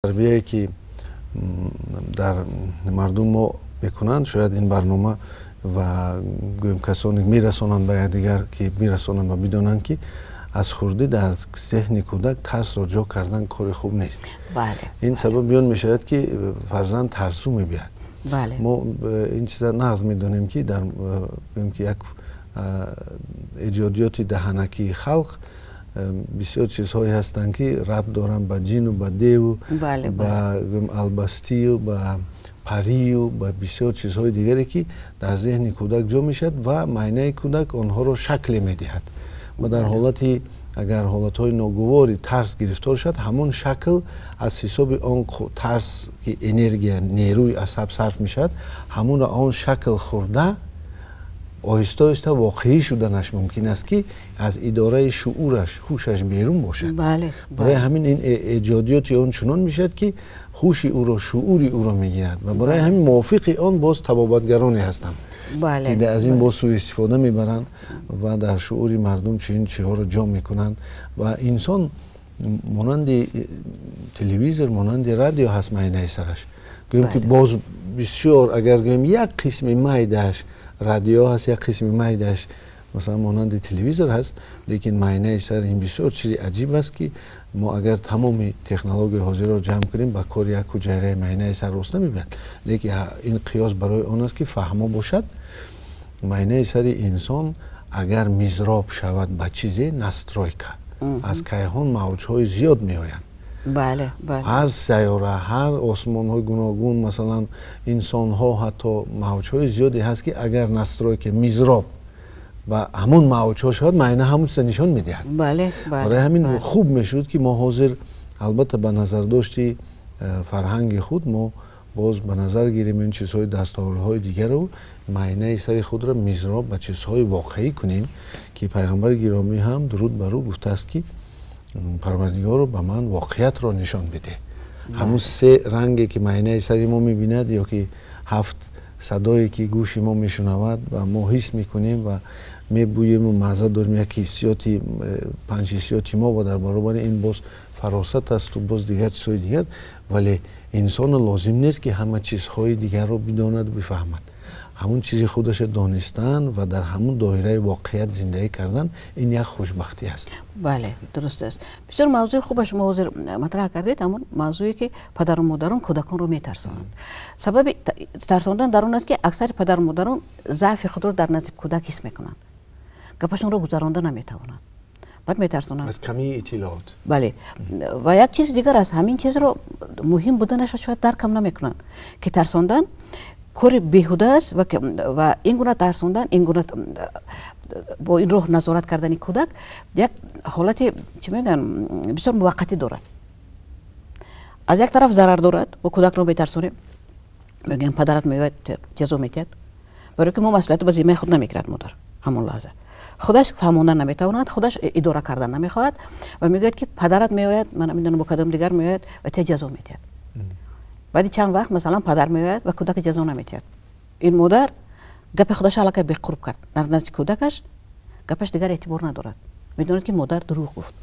تربیه‌ای که در مردم ما میکنند شاید این برنامه و گویم کسانی میرسانند به یکدیگر که میرسانند و بدانند که از خردی در ذهن کودک ترس را جا کردن کار خوب نیست. بله. این سبب بیان میشود که فرزند ترسو میبیاد. بله. ما این چیزا نقض میدونیم که در یک ایجادیات دهنکی خلق بسیار چیزهایی هستند که ربط دارن به جن و به دیو، بله به البستی و به پری و به بسیار چیزهای دیگری که در ذهن کودک جا میشد و معینه کودک آنها را شکل میدهد و در حالتی اگر حالتهای ناگواری ترس گرفتار شد همون شکل از حساب آن ترس که انرژی نیروی عصب صرف میشد همون آن شکل خورده آهسته آهسته واقعی شدنش ممکن است که از اداره شعورش هوشش بیرون باشد. بله. برای همین این ایجادیات آن چنان میشد که هوش او را شعوری او را میگیرد و برای همین موافق آن باز طبابتگرانی هستند بله. که از این باز سوء استفاده میبرند و در شعور مردم چنین چیزها را جا میکنند و انسان مانند تلویزیون مانند رادیو هست معینه سرش گویم که باز بسیار اگر گویم یک قسم مایدش رادیو هست یک قسم مایدش مثلا مانند تلویزیون هست لیکن معینه سر این بسیار چیزی عجیب است که ما اگر تمام تکنولوژی حاضر را جمع کنیم با کار یک حجره معینه سر راست نمیبرد لیکن این قیاس برای آن است که فهمه باشد معینه سر انسان اگر میزراب شود با چیزی نسترویکا از کیهان موجهای زیاد می آیند. بله بله. هر سیاره هر آسمان های گوناگون مثلا انسان ها حتی موج های زیادی هست که اگر نسترویک میزراب و همون موج ها شد معنی همون چیز نشان میدهد. بله بله. برای همین خوب میشد که ما حاضر البته به نظر داشتی فرهنگ خود ما باز به نظر گیریم این چیزهای دستاوردهای دیگر رو معنی سر خود را میزراب به چیزهای واقعی کنیم که پیغمبر گرامی هم درود بر او گفته است که پروردگار رو به من واقعیت را نشان بده. همون سه رنگی که معنی سر ما میبیند یا که 7 صدایی که گوش ما میشنود و ما حس میکنیم و میبوییم و مزه داریم یک حسیاتی 5 حسیاتی ما و در برابر این باز فراست است و باز دیگر چیزهای دیگر ولی انسان لازم نیست که همه چیزهای دیگر رو بداند و بفهمد. همون چیزی خودش دانستن و در همون دایره واقعیت زندگی کردن این یک خوشبختی است. بله درست است. بسیار موضوع خوبش موضوع مطرح کردید همون موضوعی که پدر و مادران کودکان رو میترسانند. سبب ترساندن در اون است که اکثر پدر و مادران ضعف خود رو در نزد کودک حس میکنند. گپشون رو گذرانده نمیتوانند. بعد میترسونند از کمی اطلاعات. بله. و یک چیز دیگر است همین چیز رو مهم بودنش شاید درک هم نمیکنند که ترساندن کار بیهوده است و این گونه ترساندن این گونه با این روح نظارت کردن کودک یک حالت چی میگن بسیار موقتی دارد. از یک طرف ضرر دارد و کودک رو میترسونه میگن پدرت میواد جزا میتید برای که ما مسئولیت به ذمه خود نمیگیرد مادر همون لحظه خودش فهموندن نمیتواند خودش اداره کردن نمیخواهد و میگه که پدرت میآید من میدونم با کدام دیگر میآید و ته جزا میتید. بعد چند وقت مثلا پدر میآید و کودک جزا نمیتید. این مادر گپ خودش علاقه به قرب کرد در نزد کودکش گپش دیگر اعتبار ندارد میدوند که مادر دروغ گفت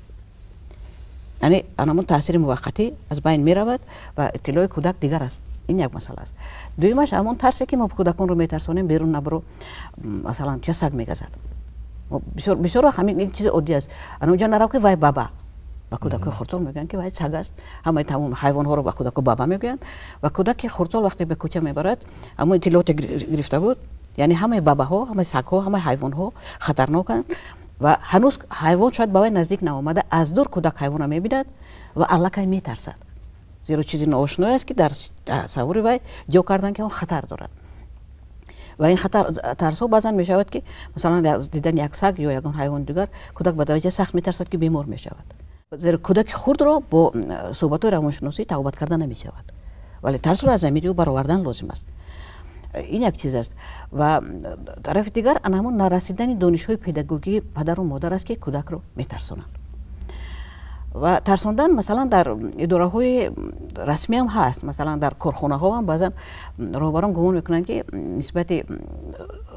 یعنی همون تاثیر موقتی از بین میرود و اطلاع کودک دیگر است. این یک مسئله است. دویمش همون ترسی که ما کودکان رو میترسونیم بیرون نبرو مثلا چه سگ میگزد بسیار همین این چیز عادی است. اونجا نرو که وای بابا با کودک خردسال میگن که وای سگ است همه تمام حیوان ها رو با کودک بابا میگن و کودک خردسال وقتی به کوچه میبرد اما اطلاعات گرفته بود یعنی همه بابا ها همه سگ ها همه حیوان ها خطرناکند و هنوز حیوان شاید به وی نزدیک نآمده از دور کودک حیوان را میبیند و الکی میترسد زیرا چیزی ناآشنا است که در تصور وی جو کردن که اون خطر دارد و این خطر ترس ها بعضا می شود که مثلا از دیدن یک سگ یا یک حیوان دیگر کودک به درجه سخت میترسد که بیمار می شود زیرا کودک خود را با صحبت روانشناسی تعقیب کردن نمی شود ولی ترس را از ضمیر او برآوردن لازم است. این یک چیز است و طرف دیگر همون نرسیدن دانش های پداگوژیک پدر و مادر است که کودک رو میترسونند و ترساندن مثلا در اداره های رسمی هم هست مثلا در کارخانه ها هم بعضا راهبران گمان میکنن که نسبت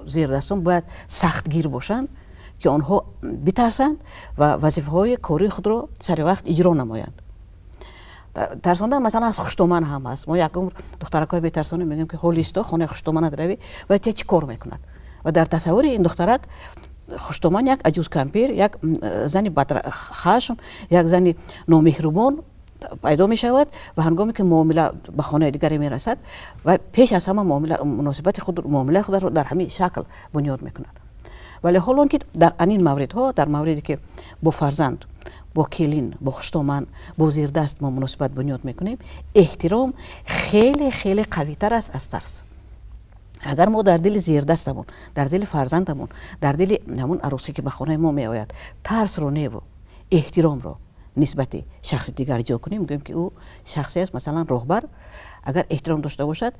زیردستان باید سختگیر باشند که آنها بترسند و وظیفه های کاری خود را سر وقت اجرا نمایند тарсондан масалан аз хуштоман ҳам аст. мо якум духтаракҳои бетарсонӣ мегӯем ки ҳолисто хонаи хуштоманат равӣ ва те чӣ кор мекунад. ва дар тасаввури ин духтарак хуштоман як аҷуз кампир, як зани бадхашм, як зани номеҳрубон пайдо мешавад ва ҳангоме ки муомила ба хонаи дигаре мерасад ва пеш аз ҳама муносибати муомилаи худро дар ҳамин шакл бунёд мекунад. вале ҳолон ки дар анин мавридҳо, дар мавриде ки бо фарзанд, бо келин, бо хуштоман, бо зирдаст мо муносибат бунёд мекунем, эҳтиром хеле хеле қавитар аст аз тарс. агар мо дар дили зирдастамон, дар дили фарзандамон, дар дили ҳамун арӯсе ки ба хонаи мо меояд, тарсро неву эҳтиромро нисбати шахси дигар ҷо кунем, гӯем ки ӯ шахсе аст, масалан роҳбар агар эҳтиром дошта бошад,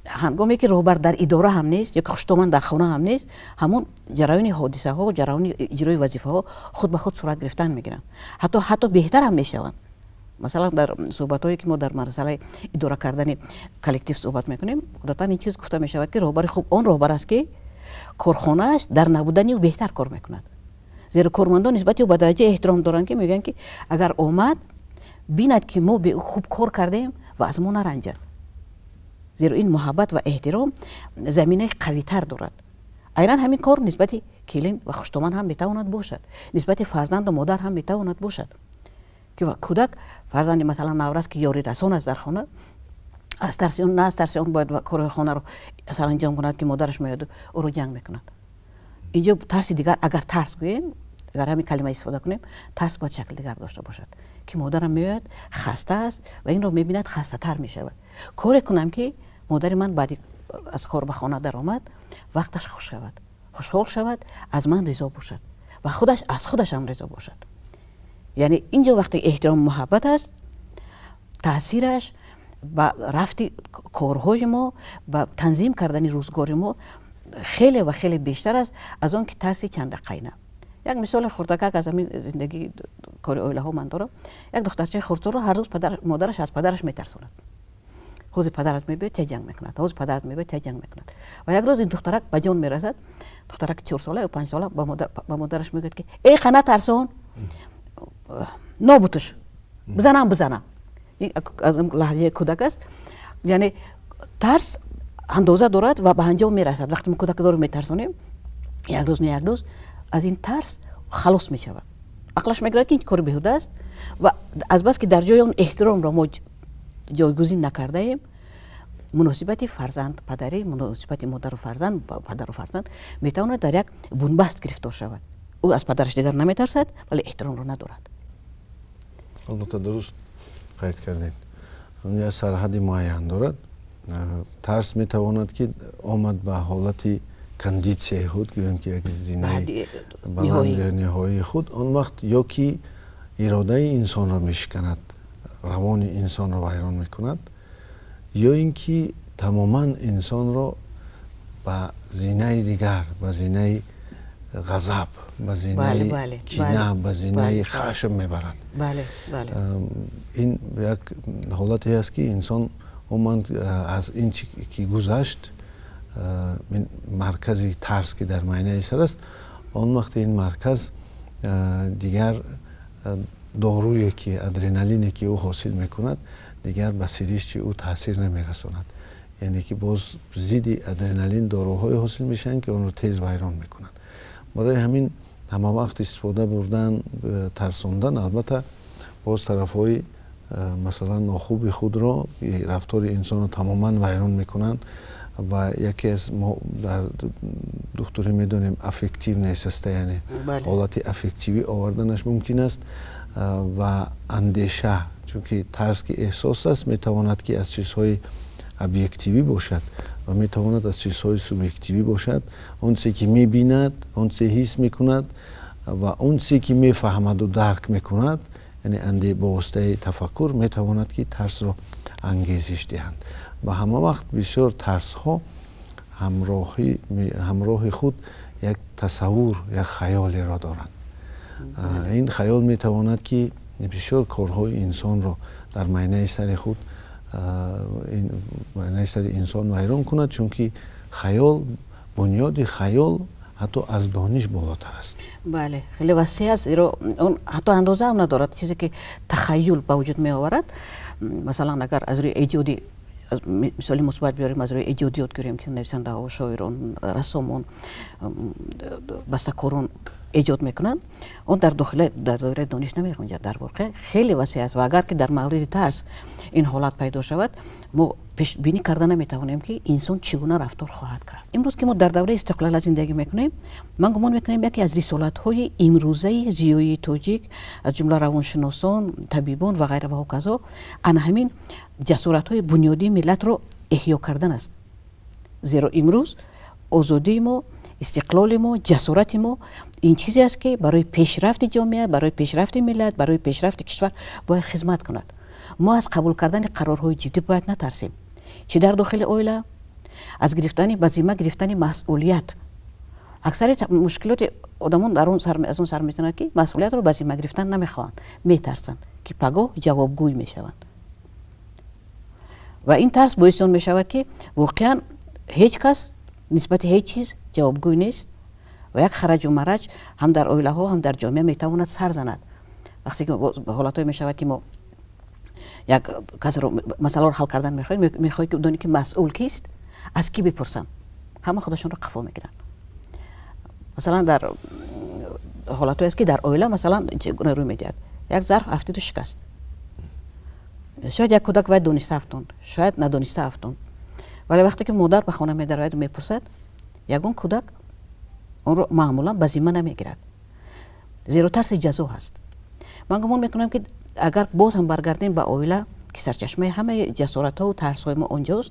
ҳангоме ки роҳбар дар идора ҳам нест, ёки хуштоман дар хона ҳам нест, ҳамун ҷараёни ҳодисаҳо, ҷараёни иҷрои вазифаҳо худ ба худ сурат гирифтан мегиранд. ҳатто беҳтар ҳам мешаванд. масалан дар суҳбатҳое ки мо дар марҳалаи идора кардани коллектив суҳбат мекунем, одатан ин чиз гуфта мешавад ки роҳбари хуб он роҳбар аст ки корхонааш дар набудани ӯ беҳтар кор мекунад. зеро кормандон нисбати ӯ ба дараҷаи эҳтиром доранд ки мегӯянд ки агар омад бинад ки мо бе ӯ хуб кор кардем ва аз мо наранҷад. зеро ин муҳаббат ва эҳтиром заминаи қавитар дорад. айнан ҳамин кор нисбати келин ва хуштоман ҳам метавонад бошад, нисбати фарзанду модар ҳам метавонад бошад. ки кӯдак фарзанди масалан наврас ки ёрирасон аст дар хона, аз тарси он, на аз тарси он бояд кори хонаро саранҷом кунад ки модараш меояду ӯро ҷанг мекунад. инҷо тарси дигар, агар тарс гӯем, агар ҳамин калима истифода кунем, тарс бояд шакли дигар дошта бошад, ки модарам меояд хаста аст ва инро мебинад хастатар мешавад. коре кунам ки модари ман баъди аз кор ба хона даромад, вақташ хуш шавад, хушҳол шавад, аз ман ризо бошад ва худаш аз худаш ҳам ризо бошад. яъне инҷо вақте эҳтиром муҳаббат аст, таъсираш ба рафти корҳои мо, ба танзим кардани рӯзгори мо хеле ва хеле бештар аст аз он ки тарси чандақайна. як мисоли хурдакак аз ҳамин зиндагии кори оилаҳо ман дорам. як духтарчаи хурдсоро ҳар рӯз модараш аз падараш метарсонад. ҳози падарат мебиёд, те ҷанг мекунад, ҳози падарат мебиёд, те ҷанг мекунад. ва як рӯз ин духтарак ба ҷон мерасад, духтарак 4 сола ё 5 сола ба модараш мегӯяд ки эй қана тарсон, нобутуш бизанам. аз лаҳҷаи кӯдак аст. яъне тарс андоза дорад ва ба анҷом мерасад. вақте мо кӯдакдорро метарсонем, як рӯз аз ин тарс халос мешавад. ақлаш мегирад ки ин кори беҳуда аст ва азбас ки дар ҷои он эҳтиромро мо ҷойгузин накардаем, муносибати фарзанд падарӣ, муносибати модару фарзанд падару фарзанд метавонад дар як бунбаст гирифтор шавад. ӯ аз падараш дигар наметарсад, вале эҳтиромро надорад. албатта дуруст қайд кардед. як сарҳади муайян дорад. тарс метавонад ки омад ба ҳолати кондитсияи худ, гӯем ки як зинаи баланди ниҳоии худ, он вақт ё ки иродаи инсонро мешиканад, равони инсонро вайрон мекунад, ё ин ки тамоман инсонро ба зинаи дигар, ба зинаи ғазаб, ба зинаи кина, ба зинаи хашм мебарад. ин як ҳолате аст ки инсон умуман аз ин чи ки гузашт, маркази тарс ки дар майнаи сар аст, он вақте ин марказ дигар доруе ки адреналине ки ӯ ҳосил мекунад, дигар ба сиришти ӯ таъсир намерасонад. яъне ки боз зидди адреналин доруҳое ҳосил мешаванд ки онро тез вайрон мекунанд. барои ҳамин ҳамавақт истифода бурдан, тарсондан, албатта боз тарафҳои масалан нохуби худро, рафтори инсонро тамоман вайрон мекунанд ва яке аз мо дар духтурӣ медонем аффективное состояние, ҳолати аффективӣ оварданаш мумкин аст ва андеша, чунки тарс ки эҳсос аст, метавонад ки аз чизҳои объективӣ бошад ва метавонад аз чизҳои субъективӣ бошад. он чизе ки мебинад, он чизе ҳис мекунад ва он чизе ки мефаҳмаду дарк мекунад, яъне бо воситаи тафаккур метавонад ки тарсро ангезиш диҳанд. ба ҳама вақт бисёр тарсҳо ҳамроҳи худ як тасаввур, як хаёлеро доранд. ин хаёл метавонад ки бисёр корҳои инсонро дар майнаи сари худ, майнаи сари инсон вайрон кунад, чунки хаёл, бунёди хаёл حتی از دانش بالاتر است. بله خیلی وسیع است. اون حتی اندازه هم ندارد. چیزی که تخیل به وجود می آورد، مثلا اگر از روی ایجادی مثال مثبت بیاریم، از روی ایجادیات گیریم که نویسنده ها و شاعران، رسامون، بسته‌کاران ایجاد میکنن، اون در دایره دانش نمیخونجد. در واقع خیلی وسیع است و اگر که در مورد ترس این حالت پیدا شود، ما پیش بینی کرده نمیتوانیم که انسان چگونه رفتار خواهد کرد. امروز که ما در دوره استقلال زندگی میکنیم، من گمان میکنم یکی از رسالت های امروزه زیایی توجیک از جمله روانشناسان، طبیبان و غیره و کذا، ان همین جسارت های بنیادی ملت رو احیا کردن است. زیرا امروز آزادی ما، استقلال ما، جسارت ما این چیزی است که برای پیشرفت جامعه، برای پیشرفت ملت، برای پیشرفت کشور باید خدمت کند. ما از قبول کردن قرارهای جدی باید نترسیم، چه در داخل عائله، از گرفتن بزیمه، گرفتن مسئولیت. اکثر مشکلات آدمان در از اون سر میزنند که مسئولیت رو بزیمه گرفتن نمیخواهند، میترسند که پگاه جوابگوی میشوند و این ترس باعث آن میشود که واقعا هیچ کس نسبت هیچ چیز جوابگوی نیست و یک خرج و مرج هم در عائله ها هم در جامعه میتواند سر زند. وقتی که حالاتایی میشود که ما یک کس رو مسئله رو حل کردن میخوای که بدونی که مسئول کیست، از کی بپرسم، همه خودشون رو قفا میگیرن. مثلا در حالاتایی است که در عائله مثلا چگونه روی میدهد، یک ظرف افتید و شکست، شاید یک کودک باید دانسته افتوند، شاید ندانسته افتوند، ولی وقتی که مادر به خانه میدرد و میپرسد، یگون کودک اون رو معمولا به ذمه نمیگیرد، زیرا ترس جزا هست. من گمان میکنم که اگر باز هم برگردیم به عائله که سرچشمه همه جسارت ها و ترس های ما اونجاست،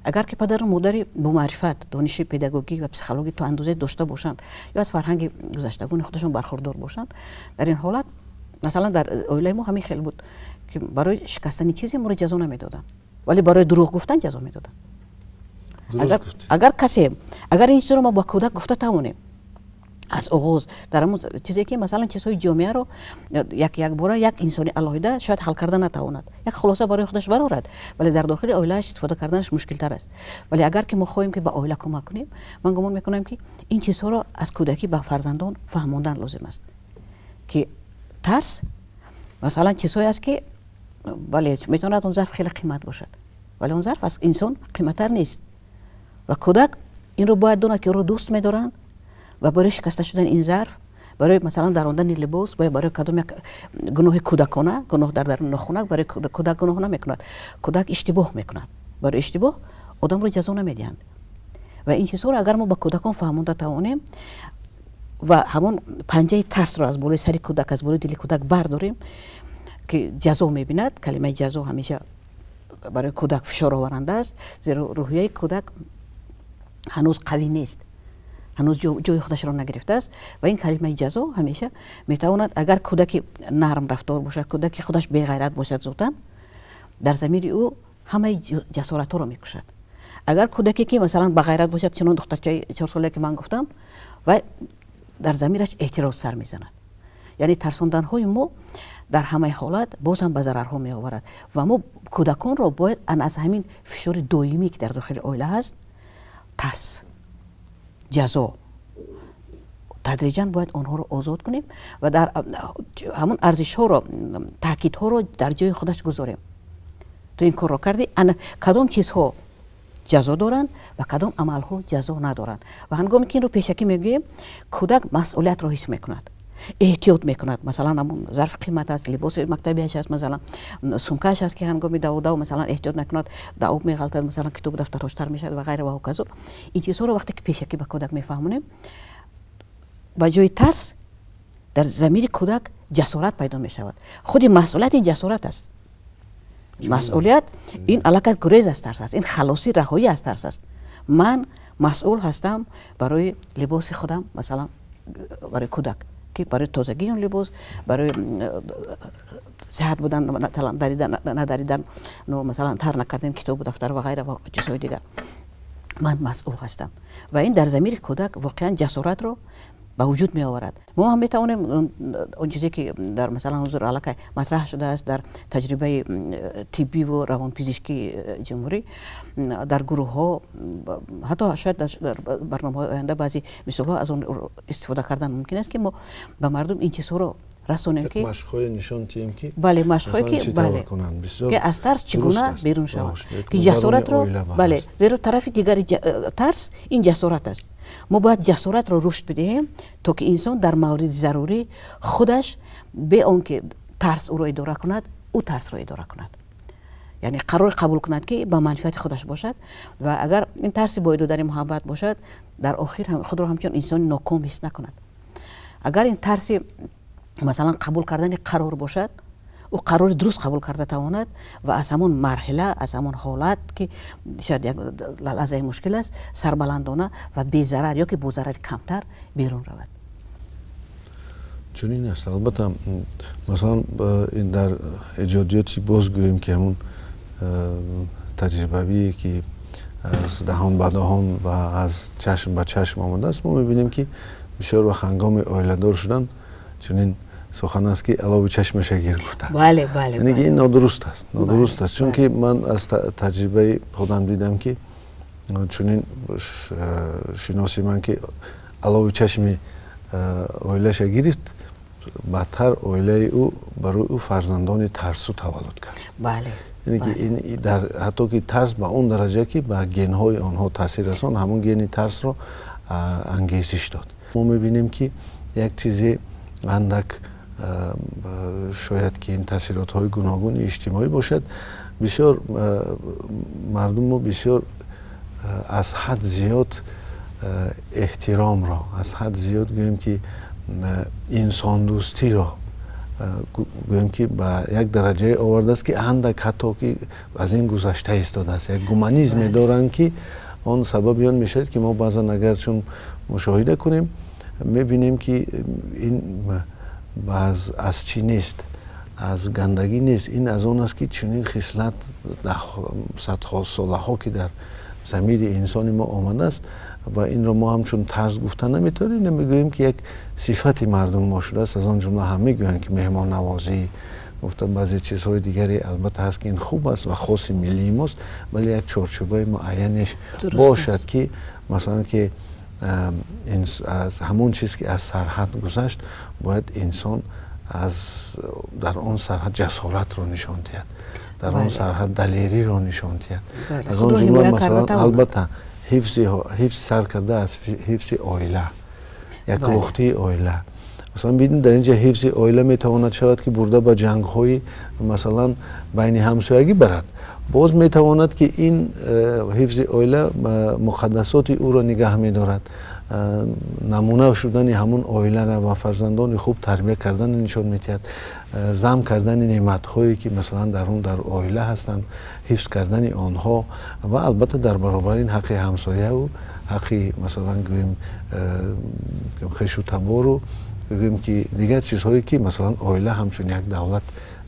اگر که پدر و مادری با معرفت، دانش پداگوژیک و پسیکولوژی تا اندازه داشته باشند یا از فرهنگ گذشتگان خودشون برخوردار باشند، در این حالت مثلا در عائله ما همین خیلی بود که برای شکستن چیزی ما رو جزا نمیدادن، ولی برای دروغ گفتن جزا میدادن. اگر این چیز رو ما با کودک گفته توانیم از آغاز، در همون چیزی که مثلا چیزهای جامعه رو یک باره یک انسانی علاهیده شاید حل کردن نتواند، یک خلاصه برای خودش برآورد، ولی در داخل عائله‌اش استفاده کردنش مشکل تر است. ولی اگر که ما خواهیم که به عائله کمک کنیم، من گمان میکنم که این چیزها رو از کودکی به فرزندان فهماندن لازم است که ترس مثلا چیزهایی است که بله میتواند اون ظرف خیلی قیمت باشد، ولی اون ظرف از انسان قیمت‌تر نیست و کودک این رو باید داند که رو دوست می‌دارند و برای شکسته شدن این ظرف، برای مثلا دراندن لباس، برای کدام یک گناه کودکانه، گناه در درون خانه، برای کودک گناه نمیکند، کودک اشتباه میکند، برای اشتباه آدم رو جزا نمیدهند و این چیزها رو اگر ما با کودکان فهمانده توانیم و همون پنجه ترس رو از بالای سر کودک، از بالای دل کودک برداریم که جزا میبیند. کلمه جزا همیشه برای کودک فشار آورنده است، زیرا روحیه کودک هنوز قوی نیست، هنوز جای خودش را نگرفته است و این کلمه جزا همیشه میتواند اگر کودک نرم رفتار باشد، کودک خودش بی غیرت باشد، زودن در ضمیر او همه جسارت ها را میکشد. اگر کودکی که مثلا با غیرت باشد، چنان دخترچه 4 ساله که من گفتم، و در ضمیرش اعتراض سر میزند. یعنی ترساندن های ما در همه حالت باز هم به ضررها می آورد و ما کودکان را باید از همین فشار دائمی که در داخل عائله هست، ترس، جزا، تدریجا باید آنها رو آزاد کنیم و در همون ارزش ها رو، تاکید ها رو در جای خودش گذاریم. تو این کار رو کردی، کدام چیزها جزا دارند و کدام عمل ها جزا ندارند و هنگامی که این رو پیشکی میگیم، کودک مسئولیت رو حس میکند، احتیاط میکند. مثلا همون ظرف قیمت است، لباس مکتبیش است، مثلا سمکهش است که هنگامی دو مثلا احتیاط نکند، آب میغلطد، مثلا کتاب دفترش تر میشد و غیره و کذا. این چیزها رو وقتی که پیشکی به کودک میفهمونیم، با جای ترس در ضمیر کودک جسارت پیدا میشود. خود مسئولیت این جسارت است. مسئولیت این علاقه گریز از ترس است، این خلاصی رهایی از ترس است. من مسئول هستم برای لباس خودم، مثلا برای کودک که برای تازگی اون لباس، برای صحت بودن، مثلا نداریدن، مثلا تر نکردن کتاب و دفتر و غیره و چیزهای دیگر، من مسئول هستم و این در ضمیر کودک واقعا جسارت رو به وجود می آورد. ما هم می توانیم اون چیزی که در مثلا حضور علاقه مطرح شده است در تجربه طبی و روانپزشکی جمهوری در گروه ها، حتی شاید در برنامه های آینده بعضی مثال ها از اون استفاده کردن ممکن است که ما به مردم این چیزها رو رسونیم که مشق‌های نشان تیم که بله مشق‌هایی که بله که از ترس چگونه بیرون شود که جسارت رو بله زیرا طرف دیگری ترس این جسارت است. ما باید جسارت رو رشد بدهیم تا که انسان در مورد ضروری خودش به اون که ترس او را اداره کند او ترس را اداره کند، یعنی قرار قبول کند که با منفعت خودش باشد و اگر این ترس با دادن محبت باشد در آخر هم خود را همچون انسان ناکام حس نکند. اگر این ترس مثلا قبول کردن قرار باشد او قرار درست قبول کرده تواند و از همون مرحله از همون حالت که شاید یک لحظه مشکل است سربلندانه و بی ضرر یا که با ضرر کمتر بیرون رود. چون این است. البته مثلا این در ایجادیاتی باز گوییم که همون تجربه‌ای که از دهان به دهان و از چشم به چشم آمده است، ما می‌بینیم که بسیار وقت هنگام آیله‌دار شدن چنین سخن است که علاوه چشمش گیر گفتن. بله بله. یعنی که این نادرست است. نادرست است چون که من از تجربه خودم دیدم که چنین شناسی من که علاوه چشم آیله‌اش گیرید بدتر آیله او برای او فرزندان ترسو تولد کرد. بله. یعنی که این در حتی که ترس به اون درجه که به گن‌های آنها تاثیر رساند همون گن ترس رو انگیزش داد. ما می‌بینیم که یک چیزی اندک شاید که این تاثیرات های گوناگون اجتماعی باشد، بسیار مردم رو بسیار از حد زیاد احترام را از حد زیاد گویم که انسان دوستی را گویم که به یک درجه آورده است که اندک حتی که از این گذشته ایستاده است. یک گومانیزم دارن که آن سبب آن میشه که ما بعضا اگر چون مشاهده کنیم میبینیم که این از چی نیست، از گندگی نیست، این از اون است که چنین خصلت صدها ساله ها که در ضمیر انسان ما آمده است و این را ما هم چون طرز گفتن نمیتونیم نمیگوییم که یک صفت مردم ما شده است. از آن جمله هم میگویند که مهمان نوازی گفتن بعضی چیزهای دیگری البته هست که این خوب است و خاص ملی ماست، ولی یک چارچوبه معینش باشد که مثلا که از همون چیز که از سرحد گذشت باید انسان در آن سرحد جسارت رو نشان دهد، در آن سرحد دلیری رو نشان دهد. از آن جمله مثلا البته حفظ سر کرده از حفظ آیله، یک وقتی آیله. مثلا ببینید در اینجا حفظ آیله میتواند شود که برده به جنگ های مثلا بین همسایگی برد، باز میتواند که این حفظ آیله مقدسات او را نگه میدارد، نمونه شدن همون آیله را و فرزندان خوب تربیت کردن نشان میدهد، ضم کردن نعمت هایی که مثلا در آیله هستند حفظ کردن آنها و البته در برابر این حق همسایه و حق مثلا گویم خویش و تبار و بگویم که دیگر چیزهایی که مثلا آیله همچون یک دولت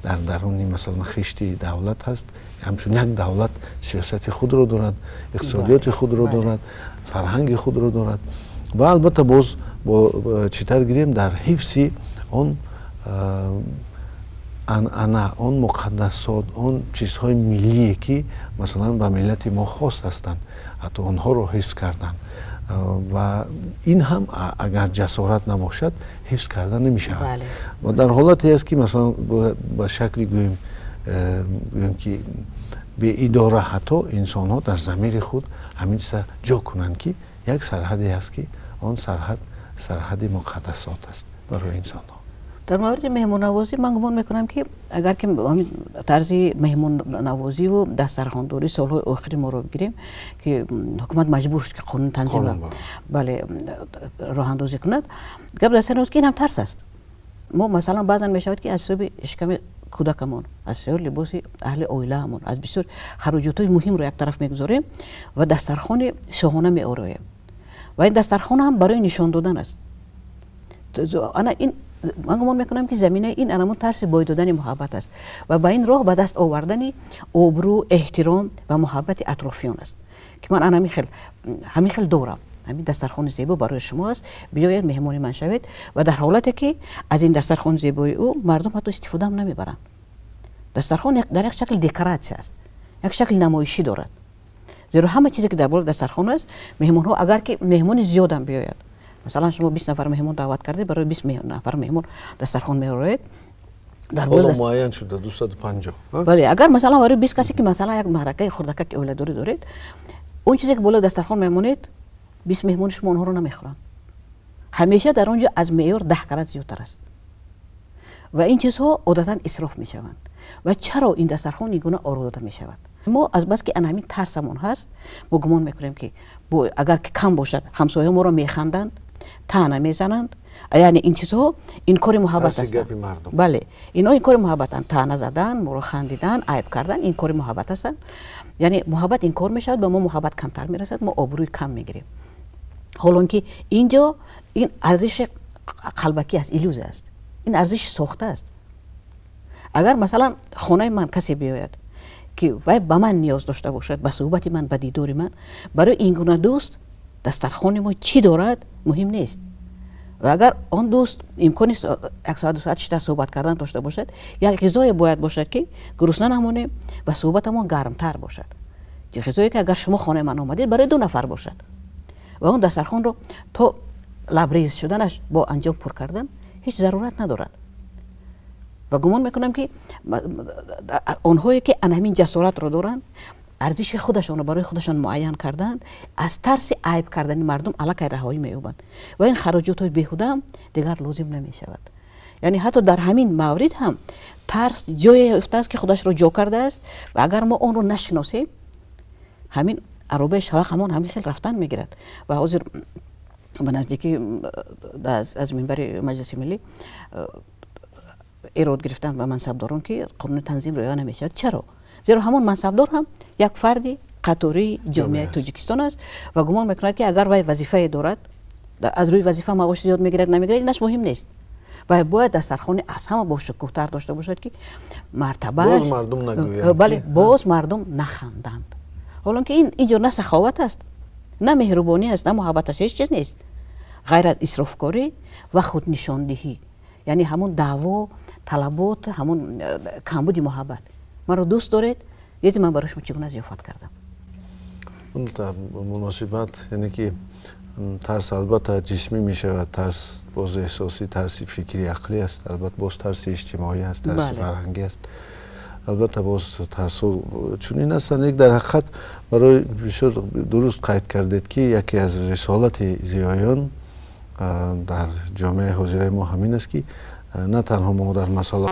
در درون مثلا خشتی دولت هست، همچون یک دولت سیاست خود را دارد، اقتصادیات خود را دارد، فرهنگ خود را دارد و البته باز با چیتر گیریم در حفظ آن آن مقدسات، آن چیزهای ملی که مثلا به ملت ما خاص هستند، حتی آنها رو حفظ کردن و این هم اگر جسارت نباشد حفظ کردن نمی شود. و در حالتی است که مثلا با شکلی گوییم که به اداره حتی انسان ها در ضمیر خود همین چیز جا کنند که یک سرحدی است که آن سرحد مقدسات است برای انسان ها. در مورد مهمون نوازی من گمان میکنم که اگر که طرز مهمون نوازی و دسترخوانداری سالهای آخری ما رو بگیریم که حکومت مجبور شد که قانون تنظیم بله راه اندازی کند، گپ در سر است که این هم ترس است. ما مثلا بعضا میشود که از سبب اشکم کودکمون، از سبب لباس اهل عائله همون، از بسیار خراجات مهم رو یک طرف میگذاریم و دسترخوان شاهانه میآراییم و این دسترخوان هم برای نشان دادن است. من گمان میکنم که زمینه این انمون ترس بای دادن محبت است و با این راه به دست آوردن آبرو، احترام و محبت اطرافیان است که من همین خیل دارم. همین دسترخوان زیبا برای شما است، بیاید مهمون من شوید. و در حالتی که از این دسترخوان زیبای او مردم حتی استفاده هم نمیبرند. دسترخوان در یک شکل دکوراسیون است، یک شکل نمایشی دارد. زیرا همه چیزی که در بالا دسترخوان است، مهمون ها اگر که مهمون زیاد هم بیاید، مثلا شما 20 نفر مهمون دعوت کردید، برای 20 نفر مهمون دسترخوان میآورید. در بالا معین شده 250. بله، اگر مثلا برای 20 کسی که مثلا یک معرکه خردک که اولاداری دارید، اون چیزی که بالا دسترخوان میمونید 20 مهمون شما اونها رو نمیخورن. همیشه در اونجا از معیار 10 کرات زیادتر است. و این چیزها عادتا اسراف میشوند. و چرا این دسترخوان این گونه آورده میشود؟ ما از بس که همین ترسمون هست، ما گمان میکنیم که اگر که کم باشد همسایه ما رو میخندند، طعنه میزنند. یعنی این چیزها این کار محبت است. بله، اینا این کار محبتن، طعنه زدن، ما رو خندیدن، عیب کردن، این کار محبت است. یعنی محبت این کار میشود، به ما محبت کمتر میرسد، ما آبروی کم میگیریم. حالا که اینجا این ارزش قلبکی است، ایلوزه است، این ارزش ساخته است. اگر مثلا خانه من کسی بیاید که وای به من نیاز داشته باشد، به صحبت من، به دیدار من، برای این گونه دوست دسترخوان ما چی دارد مهم نیست. و اگر آن دوست امکانی 1 ساعت 2 ساعت بیشتر صحبت کردن داشته باشد، یک غذای باید باشد که گرسنه نمانیم و صحبتمون گرمتر باشد. غذایی که اگر شما خانه من آمدید برای 2 نفر باشد و اون دسترخوان رو تا لبریز شدنش با انجام پر کردن هیچ ضرورت ندارد. و گمان میکنم که اونهایی که همین جسارت رو دارن، ارزش خودشون رو برای خودشون معین کردن، از ترس عیب کردن مردم الک رهایی مییابند و این خراجات های بیهوده هم دیگر لازم نمیشود. یعنی حتی در همین مورد هم ترس جای افتاده است که خودش رو جو کرده است و اگر ما اون رو نشناسیم، همین عربه شرق همین خیلی رفتن میگیرد. و حاضر به نزدیکی از منبر مجلس ملی ایراد گرفتن و منصبداران که قانون تنظیم رعایت نمیشد. چرا؟ زیرا همون منصبدار هم یک فردی قطوری جامعه تاجیکستان است و گمان میکند که اگر وی وظیفه دارد، از روی وظیفه معاش زیاد میگیرد نمیگیرد، اینش مهم نیست. و باید دسترخوان از همه با شکوه‌تر داشته باشد که مرتبه باز مردم نگویند، بله، باز مردم نخندند. حالا که اینجا نه سخاوت است، نه مهربانی است، نه محبت است، هیچ چیز نیست غیر از اسرافکاری و خود نشاندهی. یعنی همون دعوا، طلبات، همون کمبود محبت. من رو دوست دارید، دیدید من براش چگونه ضیافت کردم. اون مناسبت، یعنی که ترس البته جسمی میشه و ترس باز احساسی، ترس فکری عقلی است، البته باز ترس اجتماعی است، ترس فرهنگی است. البته باز ترس چون این هستن. یک در حقیقت برای درست قید کردید که یکی از رسالت زیایان در جامعه حاضره ما همین است که نه تنها ما در مسائل